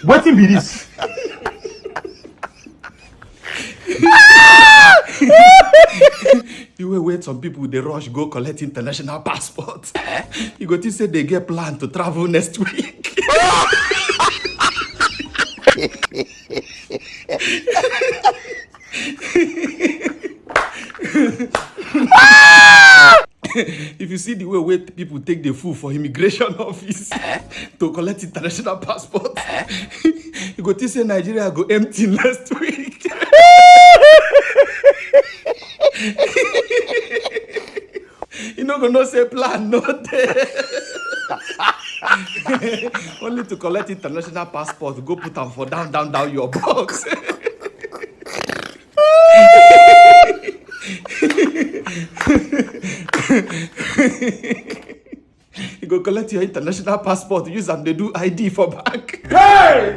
Wetin be this? You will wait some people they rush go collect international passport. You go to say they get plan to travel next week. If you see the way people take the food for immigration office to collect international passport, you go to say Nigeria go empty next week. You no go know say plan no dey. Only to collect international passport, go put them for down your box. You go collect your international passport, use them, they do ID for back. Hey!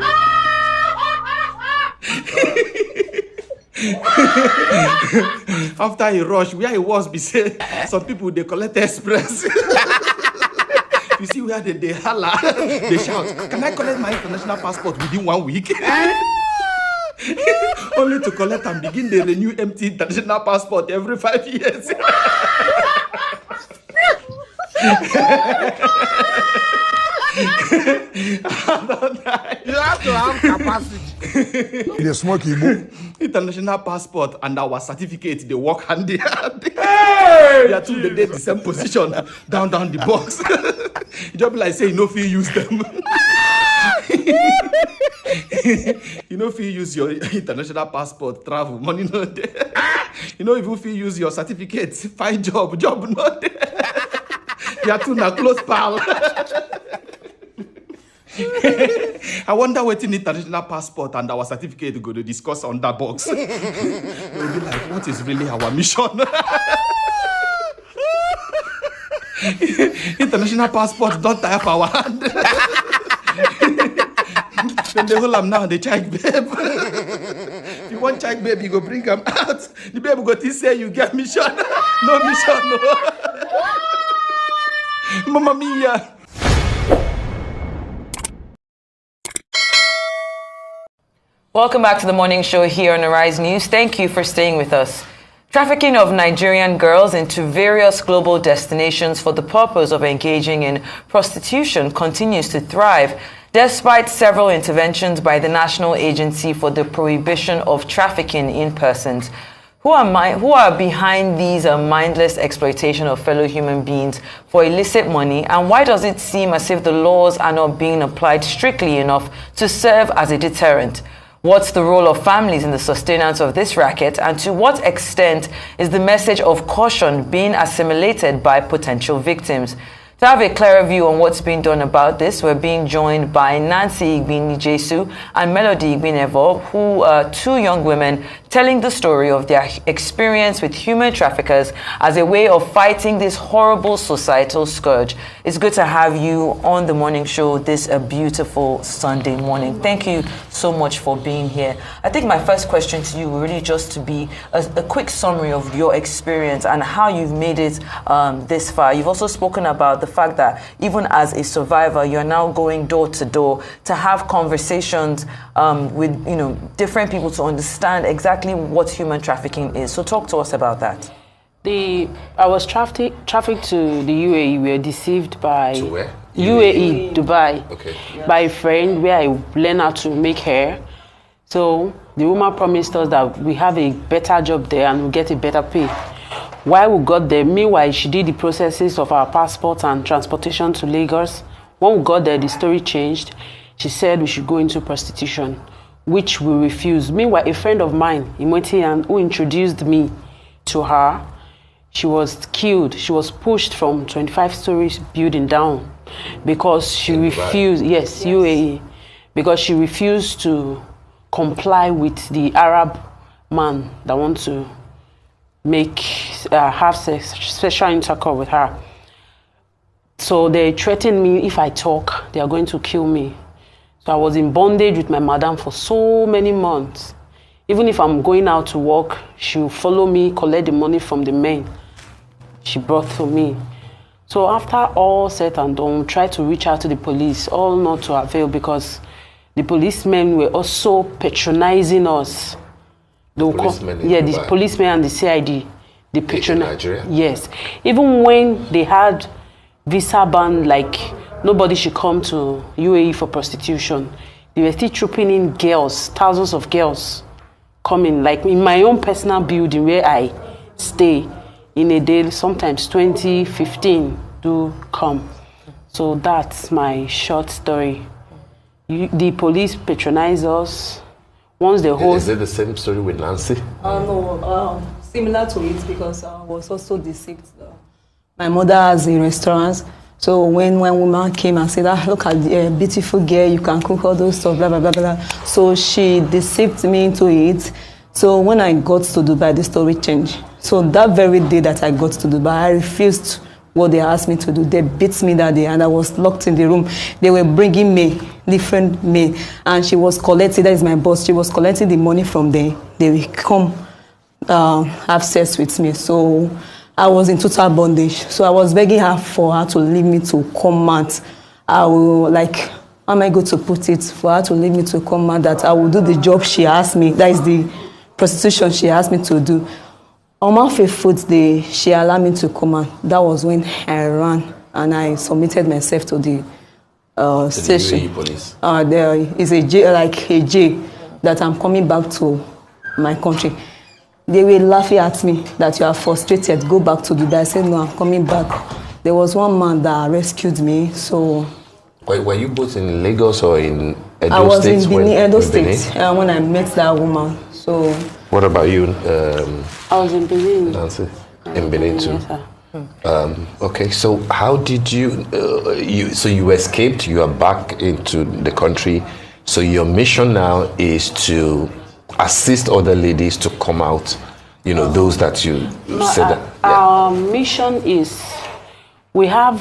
After he rush, where he was, be say some people they collect express. You see where they holler, they shout, "Can I collect my international passport within 1 week?" Only to collect and begin the renew empty international passport every 5 years. You have to have capacity. The smoky book. International passport and our certificate, they work hand in hand. Hey, they are two the same position, down the box. You just be like say you know if you use them. You know if you use your international passport, travel, money not there. You know if you use your certificate, find job not there. You are two na close pal. I wonder what in international passport and our certificate go to discuss on that box. They will be like, what is really our mission? International passport don't tie up our hand. Then they hold them now, they check babe. If you want check babe, you go bring them out. The babe go to say you get mission. No mission, no. Mamma mia. Welcome back to the morning show here on Arise News. Thank you for staying with us. Trafficking of Nigerian girls into various global destinations for the purpose of engaging in prostitution continues to thrive, despite several interventions by the National Agency for the Prohibition of Trafficking in Persons. Who are behind these mindless exploitation of fellow human beings for illicit money, and why does it seem as if the laws are not being applied strictly enough to serve as a deterrent? What's the role of families in the sustenance of this racket, and to what extent is the message of caution being assimilated by potential victims? To have a clearer view on what's being done about this, we're being joined by Nancy Igbini-Jesu and Melody Igbinevo, who are two young women telling the story of their experience with human traffickers as a way of fighting this horrible societal scourge. It's good to have you on the morning show this beautiful Sunday morning. Thank you so much for being here. I think my first question to you will really just to be a quick summary of your experience and how you've made it this far. You've also spoken about the fact that even as a survivor, you're now going door to door to have conversations with different people to understand exactly what human trafficking is. So talk to us about that. I was trafficked to the UAE. We were deceived by To where? UAE, Dubai, Okay. by a friend where I learned how to make hair. So the woman promised us that we have a better job there and we'll get a better pay. While we got there, meanwhile, she did the processes of our passport and transportation to Lagos. When we got there, the story changed. She said we should go into prostitution, which we refused. Meanwhile, a friend of mine, Imoti, who introduced me to her, she was killed. She was pushed from 25-story building down because she refused. Yes, UAE, because she refused to comply with the Arab man that wants to have sexual intercourse with her. So they threatened me, if I talk, they are going to kill me. So I was in bondage with my madam for so many months. Even if I'm going out to work, she will follow me, collect the money from the men she brought for me. So after all said and done, try to reach out to the police, all not to avail, because the policemen were also patronizing us. The policemen and the CID. They patronize. Yes. Even when they had visa ban, like nobody should come to UAE for prostitution, they were still trooping in girls, thousands of girls coming. Like in my own personal building where I stay, in a day, sometimes 20, 15 do come. So that's my short story. The police patronize us. Once the whole... Is it the same story with Nancy? No, similar to it, because I was also deceived. My mother has a restaurant. So when one woman came and said, look at the beautiful girl, you can cook all those stuff, blah, blah, blah, blah. So she deceived me into it. So when I got to Dubai, the story changed. So that very day that I got to Dubai, I refused what they asked me to do. They beat me that day, and I was locked in the room. They were bringing me different men, and she was collecting, that is my boss, she was collecting the money from them. They will come have sex with me. So I was in total bondage. So I was begging her for her to leave me to come out. I will, like, how am I going to put it? For her to leave me to come out, that I will do the job she asked me. That is the prostitution she asked me to do. On my 5th day, she allowed me to come out. That was when I ran and I submitted myself to the station. The UAE police. There is a jail, like a jail, that I'm coming back to my country. They were laughing at me that you are frustrated, go back to Dubai. I said, no, I'm coming back. There was one man that rescued me, so... Were you both in Lagos or in Edo State? I was in Benin, Edo State, when I met that woman, so... What about you? I was in Benin. Nancy? In Benin too? Yes, okay, so how did you you escaped, you are back into the country, so your mission now is to assist other ladies to come out, you know, those that you said that. Yeah. Our mission is, we are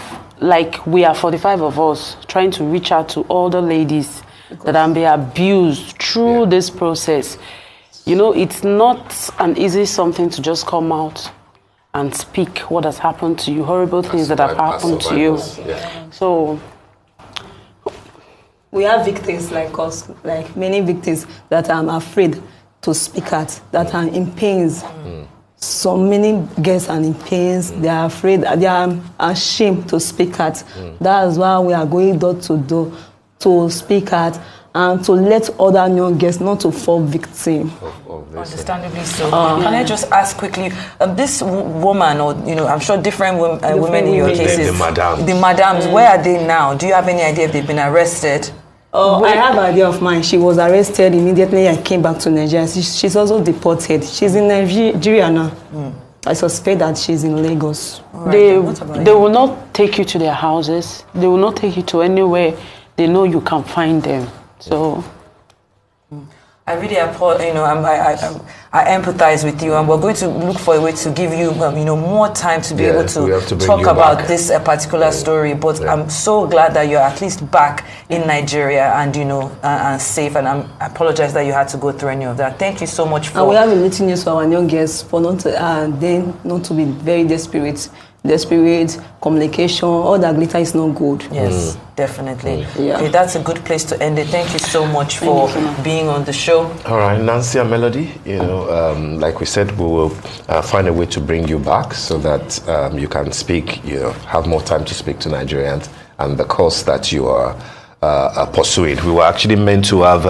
45 of us trying to reach out to all the ladies that are being abused through this process. You know, it's not an easy something to just come out and speak what has happened to you, horrible things that have happened to you. Yeah. So we have victims like us, like many victims that I'm afraid to speak at, that are in pains. So many girls are in pains, they are afraid, they are ashamed to speak at. That's why we are going door to door to speak at, and to let other young girls not to fall victim. Understandably so. Can I just ask quickly, this woman, or I'm sure different women in your cases, the madams, where are they now? Do you have any idea if they've been arrested? Oh, I have an idea of mine. She was arrested immediately I came back to Nigeria. She's also deported. She's in Nigeria now. I suspect that she's in Lagos. Right. They will not take you to their houses. They will not take you to anywhere they know you can find them. So I really I empathize with you, and we're going to look for a way to give you more time to be able to talk about this particular story. But I'm so glad that you're at least back in Nigeria and and safe. And I apologize that you had to go through any of that. Thank you so much for. And we have a little news for our young girls for not to be very desperate, communication, all that glitter is not good. Yes, definitely. Yeah. Okay, that's a good place to end it. Thank you so much for being on the show. All right, Nancy and Melody, like we said, we will find a way to bring you back so that you can speak, have more time to speak to Nigerians and the cause that you are pursuing. We were actually meant to have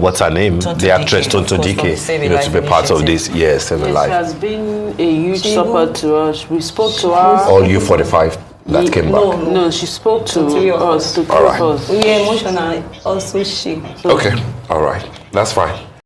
what's her name? The actress Tonto Dike, to be part of this. Yes, Save a Life. She has been a huge support to us. We spoke to her. All you 45 that came back. No, she spoke to us. All right. We are emotional, also she. Okay, all right, that's fine.